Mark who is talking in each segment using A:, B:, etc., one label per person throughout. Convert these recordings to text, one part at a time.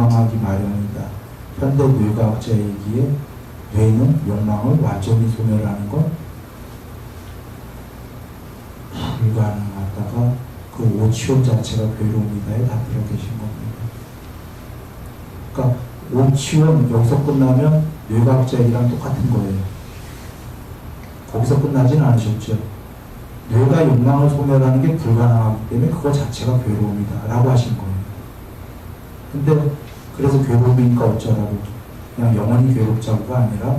A: 욕망하기 마련이다. 현대 뇌과학자 얘기에 뇌는 욕망을 완전히 소멸하는 건 불가능하다가 그 오치원 자체가 괴로움이다에 답변하고 계신 겁니다. 그러니까 오치원 여기서 끝나면 뇌과학자 얘기랑 똑같은 거예요. 거기서 끝나진 않으셨죠. 뇌가 욕망을 소멸하는 게 불가능하기 때문에 그거 자체가 괴로움이다 라고 하신 거예요. 근데 그래서 괴로움이니까 어쩌라고, 그냥 영원히 괴롭자고가 아니라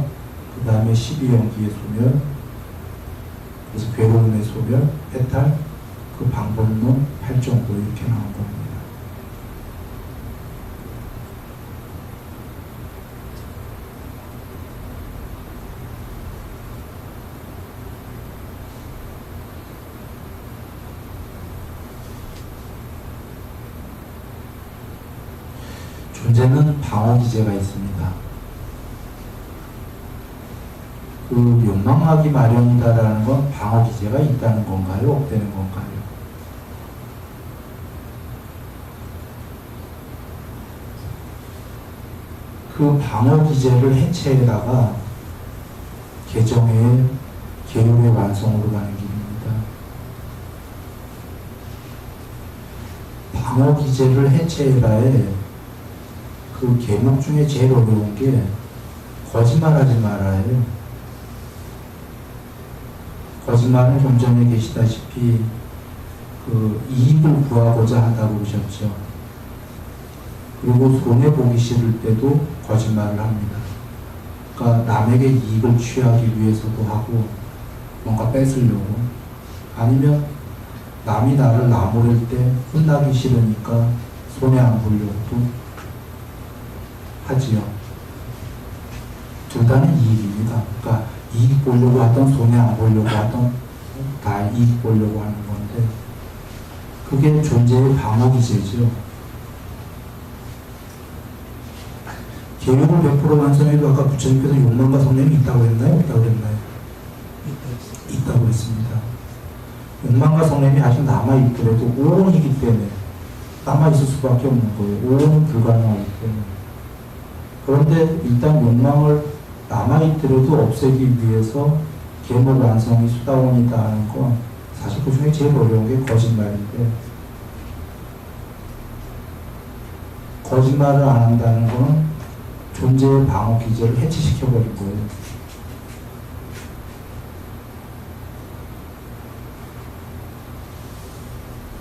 A: 그 다음에 12연기의 소멸, 그래서 괴로움의 소멸, 해탈, 그 방법론 8정도 이렇게 나온 겁니다. 존재는 방어 기제가 있습니다. 그 욕망하기 마련이다라는 건 방어 기제가 있다는 건가요? 없다는 건가요? 그 방어 기제를 해체에다가 개정의 계율의 완성으로 가는 길입니다. 방어 기제를 해체에다에 그 계목 중에 제일 어려운 게 거짓말하지 말아요. 거짓말은 좀 전에 계시다시피 그 이익을 구하고자 한다고 그러셨죠. 그리고 손해보기 싫을 때도 거짓말을 합니다. 그러니까 남에게 이익을 취하기 위해서도 하고 뭔가 뺏으려고, 아니면 남이 나를 나무랄 때 혼나기 싫으니까 손해 안 보려고도 하지요. 둘 다는 이익입니다. 그러니까 이익 보려고 하던 손해 안 보려고 하던 다 이익 보려고 하는 건데, 그게 존재의 방어 기제죠. 계율을 100% 완성해도 아까 부처님께서 욕망과 성냄이 있다고 했나요? 없다고 했나요? 있다고 했습니다. 욕망과 성냄이 아직 남아있더라도 오온이기 때문에 남아있을 수밖에 없는 거예요. 오온은 불가능하기 때문에. 그런데 일단 욕망을 남아있더라도 없애기 위해서 계목 완성이 수다원이다 하는 건 사실 그 중에 제일 어려운 게 거짓말인데, 거짓말을 안 한다는 건 존재의 방어 기제를 해체시켜버린 거예요.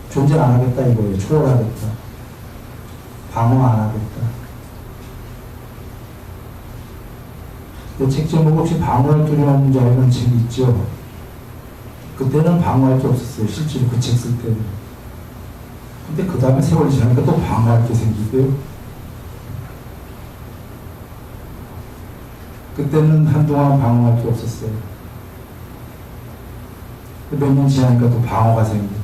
A: 존재 안 하겠다 이거예요. 초월하겠다. 방어 안 하겠다. 책 제목 없이 방어할 두려움 자유는 책이 있죠. 그때는 방어할 게 없었어요. 실제로 그 책 쓸 때는. 근데 그 다음에 세월이 지나니까 또 방어할 게 생기고요. 그때는 한동안 방어할 게 없었어요. 몇 년 지나니까 또 방어가 생기고.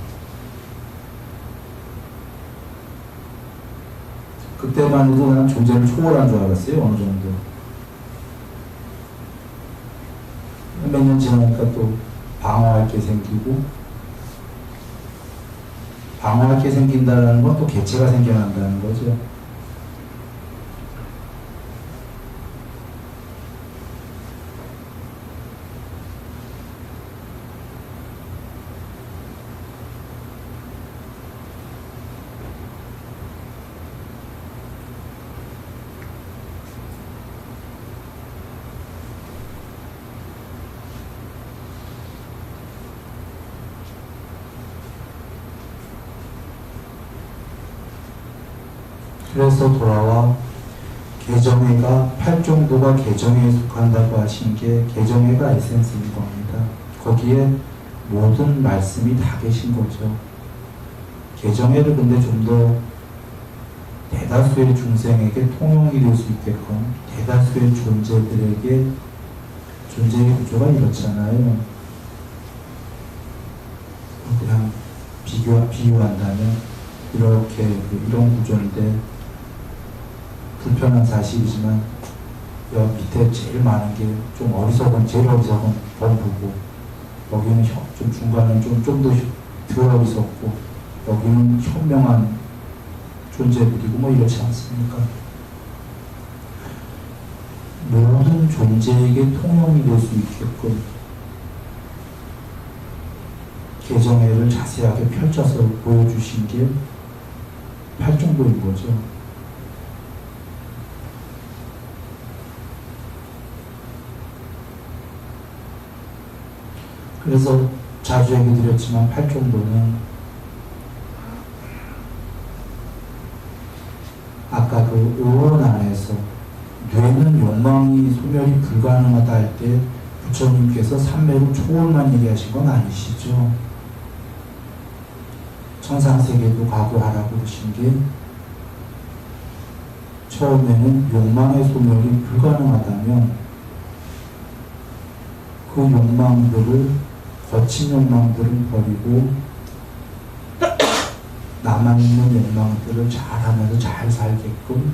A: 그때만 해도 나는 존재를 초월한 줄 알았어요. 어느 정도. 몇 년 지나니까 또 방어할 게 생기고, 방어할 게 생긴다는 건 또 개체가 생겨난다는 거죠. 그래서 돌아와 개정회가 8정도가 개정회에 속한다고 하신 게 개정회가 에센스인 겁니다. 거기에 모든 말씀이 다 계신 거죠. 개정회를 근데 좀 더 대다수의 중생에게 통용이 될 수 있게끔, 대다수의 존재들에게, 존재의 구조가 이렇잖아요. 그냥 비유한다면 이렇게 이런 구조인데, 불편한 사실이지만 여기 밑에 제일 많은 게 좀 어리석은, 제일 어리석은 범부고, 여기는 좀 중간은 좀 더 덜 어리석고, 여기는 현명한 존재들이고 뭐 이렇지 않습니까? 모든 존재에게 통용이 될 수 있게끔 개정회를 자세하게 펼쳐서 보여주신 게 팔중도인 거죠. 그래서 자주 얘기 드렸지만 팔중도는 아까 그 의원 안에서 뇌는 욕망이 소멸이 불가능하다 할 때 부처님께서 삼매로 초월만 얘기하신 건 아니시죠. 천상세계도 각오하라고 그러신 게 처음에는 욕망의 소멸이 불가능하다면 그 욕망들을 거친 욕망들을 버리고 남아있는 욕망들을 잘하면서 잘 살게끔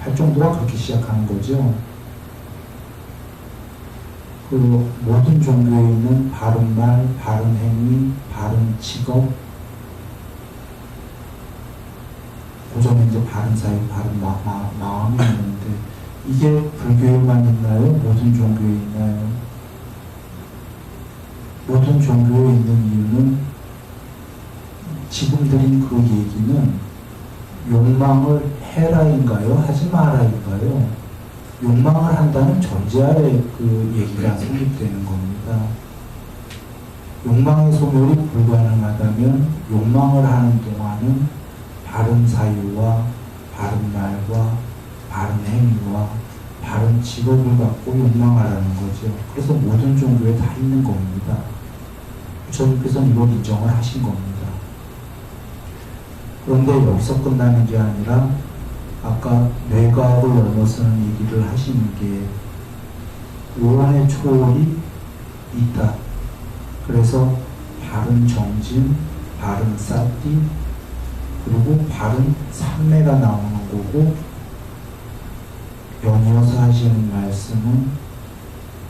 A: 할 정도가 그렇게 시작하는 거죠. 그 모든 종교에 있는 바른 말, 바른 행위, 바른 직업, 그 점에 이제 바른 사유, 바른 마음이 있는데 이게 불교에만 있나요? 모든 종교에 있나요? 모든 종교에 있는 이유는 지금 드린 그 얘기는 욕망을 해라인가요? 하지 마라인가요? 욕망을 한다는 전제하에 그 얘기가 성립되는 겁니다. 욕망의 소멸이 불가능하다면 욕망을 하는 동안은 바른 사유와 바른 말과 바른 행위와 바른 직업을 갖고 욕망하라는 거죠. 그래서 모든 종교에 다 있는 겁니다. 부처님께서는 이걸 인정을 하신 겁니다. 그런데 여기서 끝나는 게 아니라 아까 뇌과학을 넘어서는 얘기를 하시는 게 의원의 초월이 있다. 그래서 바른 정진, 바른 사띠, 그리고 바른 삼매가 나오는 거고, 연이어서 하시는 말씀은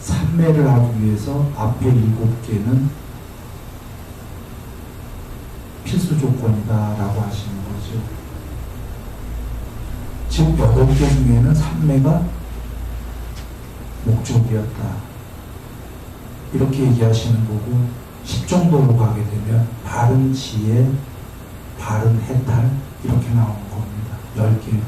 A: 삼매를 하기 위해서 앞에 7개는 필수 조건이다 라고 하시는 거죠. 지금 8개 중에는 삼매가 목적이었다 이렇게 얘기하시는 거고, 10 정도로 가게 되면 바른 지혜, 바른 해탈 이렇게 나오는 겁니다. 10개.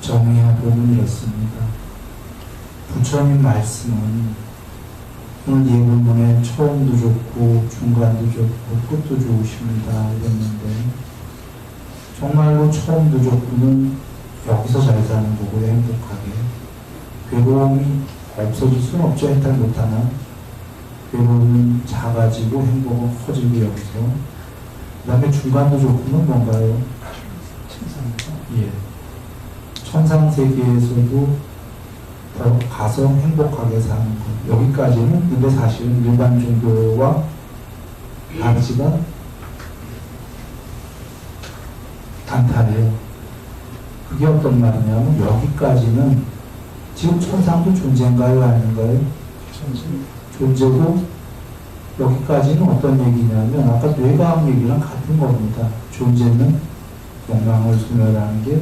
A: 정의의 복은 이렇습니다. 부처님 말씀은 오늘 예불문에 처음도 좋고 중간도 좋고 끝도 좋으십니다 이랬는데, 정말로 처음도 좋고는 여기서 잘 사는 거고요. 행복하게 괴로움이 없어질 수는 없죠. 해탈 못하나 괴로움은 작아지고 행복은 커지고 여기서. 그 다음에 중간도 좋고는 뭔가요? 예. 천상세계에서도 더 가서 행복하게 사는 것. 여기까지는 근데 사실은 일반 종교와 다르지가 않다래요. 그게 어떤 말이냐면 여기까지는 지금 천상도 존재인가요? 아닌가요? 존재고 여기까지는 어떤 얘기냐면 아까 뇌과학 얘기랑 같은 겁니다. 존재는 욕망을 소멸하는 게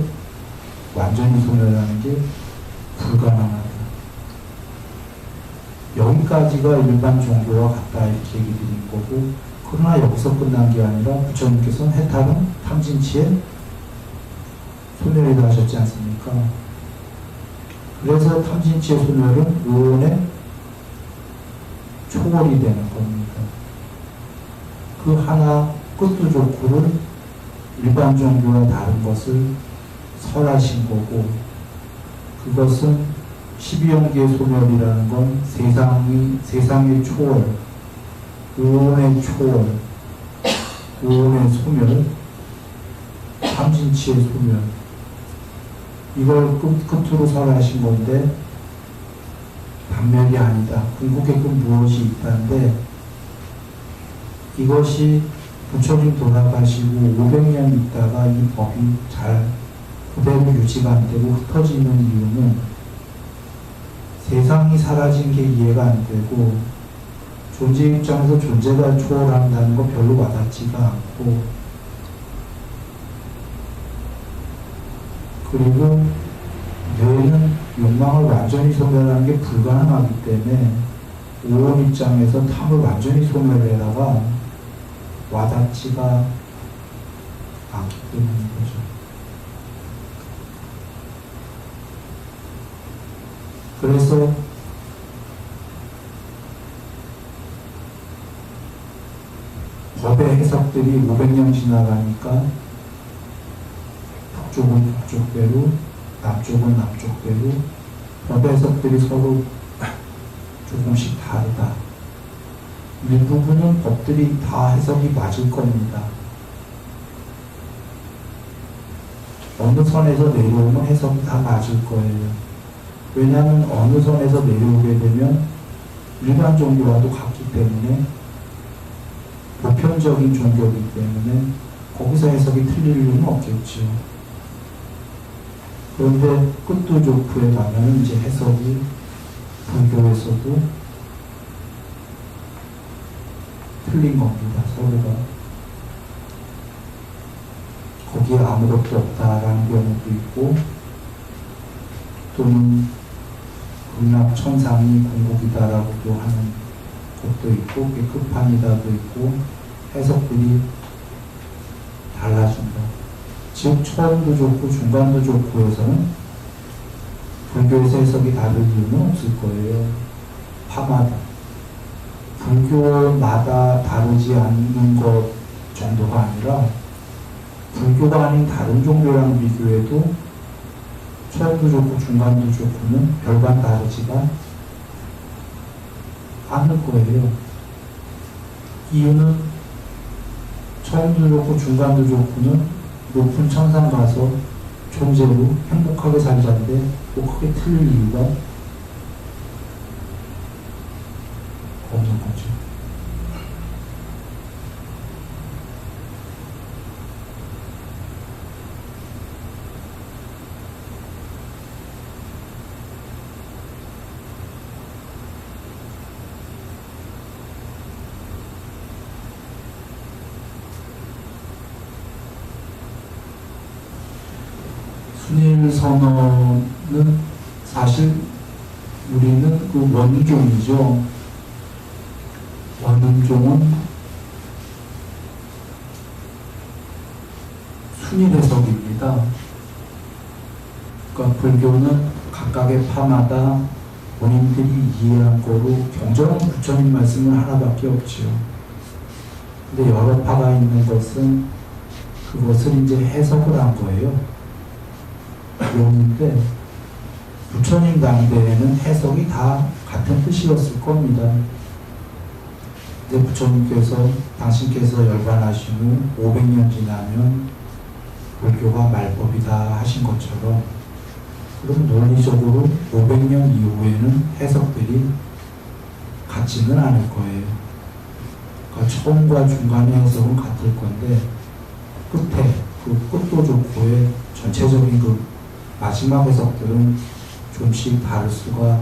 A: 완전히 소멸하는 게 불가능하다. 여기까지가 일반 종교와 같다 이렇게 얘기 드린 거고, 그러나 여기서 끝난 게 아니라 부처님께서는 해탈은 탐진치에 소멸이다 하셨지 않습니까? 그래서 탐진치의 소멸은 의원의 초월이 되는 겁니다. 그 하나 끝도 좋고를 일반 종교와 다른 것을 설하신 거고, 그것은 12영계의 소멸이라는 건 세상의 초월, 의원의 초월, 의원의 소멸, 탐진치의 소멸, 이걸 끝으로 설하신 건데 반면이 아니다. 궁극의 끝 무엇이 있다는데 이것이 부처님 돌아가시고 500년 있다가 이 법이 잘 그대로 유지가 안 되고 흩어지는 이유는 세상이 사라진 게 이해가 안 되고 존재 입장에서 존재가 초월한다는 거 별로 와닿지가 않고, 그리고 뇌는 욕망을 완전히 소멸하는 게 불가능하기 때문에 오온 입장에서 탐을 완전히 소멸해다가 와닿지가 않기 때문인 거죠. 그래서 법의 해석들이 500년 지나가니까 북쪽은 북쪽대로, 남쪽은 남쪽대로 법의 해석들이 서로 조금씩 다르다. 일부분은 법들이 다 해석이 맞을 겁니다. 어느 선에서 내려오면 해석이 다 맞을 거예요. 왜냐하면 어느 선에서 내려오게 되면 일반 종교와도 같기 때문에, 보편적인 종교이기 때문에 거기서 해석이 틀릴 일은 없겠죠. 그런데 끝도조프에 가면 이제 해석이 불교에서도 틀린 겁니다. 서로가. 거기에 아무것도 없다라는 경우도 있고, 또는 극락천상이 공국이다라고도 하는 것도 있고, 끝판이다도 있고, 해석들이 달라진다. 즉 처음도 좋고 중간도 좋고 해서는 불교에서 해석이 다를 이유는 없을 거예요. 파마다. 불교마다 다르지 않는 것 정도가 아니라 불교가 아닌 다른 종교랑 비교해도 처음도 좋고 중간도 좋고는 별반 다르지가 않을 거예요. 이유는 처음도 좋고 중간도 좋고는 높은 천상 가서 존재로 행복하게 살자는데 뭐 크게 틀릴 이유가 없는 거죠. 순일선언은 사실 우리는 그 원종이죠. 원종은 순일해석입니다. 그러니까 불교는 각각의 파마다 본인들이 이해한 거로 경전은 부처님 말씀은 하나밖에 없지요. 근데 여러 파가 있는 것은 그것을 이제 해석을 한 거예요. 용인데 부처님 당대에는 해석이 다 같은 뜻이었을 겁니다. 근데 부처님께서 당신께서 열반하신 후 500년 지나면 불교가 말법이다 하신 것처럼, 그럼 논리적으로 500년 이후에는 해석들이 같지는 않을 거예요. 그러니까 처음과 중간의 해석은 같을 건데 끝에 그 끝도조포의 전체적인 그 마지막 해석들은 좀씩 다를 수가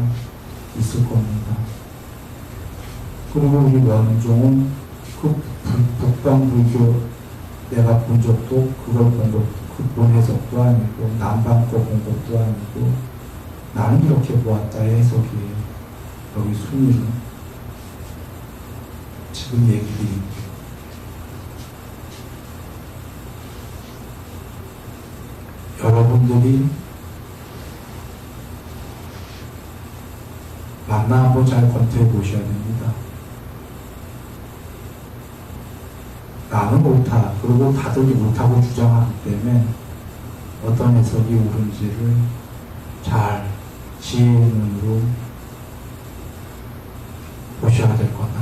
A: 있을 겁니다. 그리고 우리 원종은 그 북방불교 내가 본 적도 그걸 본 것도 본 해석도 아니고 남방 거 본 것도 아니고 나는 이렇게 보았다의 해석이에요. 여기 순위는 지금 얘기드립니다. 여러분들이 만나 한번 잘 검토해 보셔야 됩니다. 나는 옳다. 그리고 다들 옳다고 주장하기 때문에 어떤 해석이 옳은지를 잘 지혜의 눈으로 보셔야 될 것 같아요.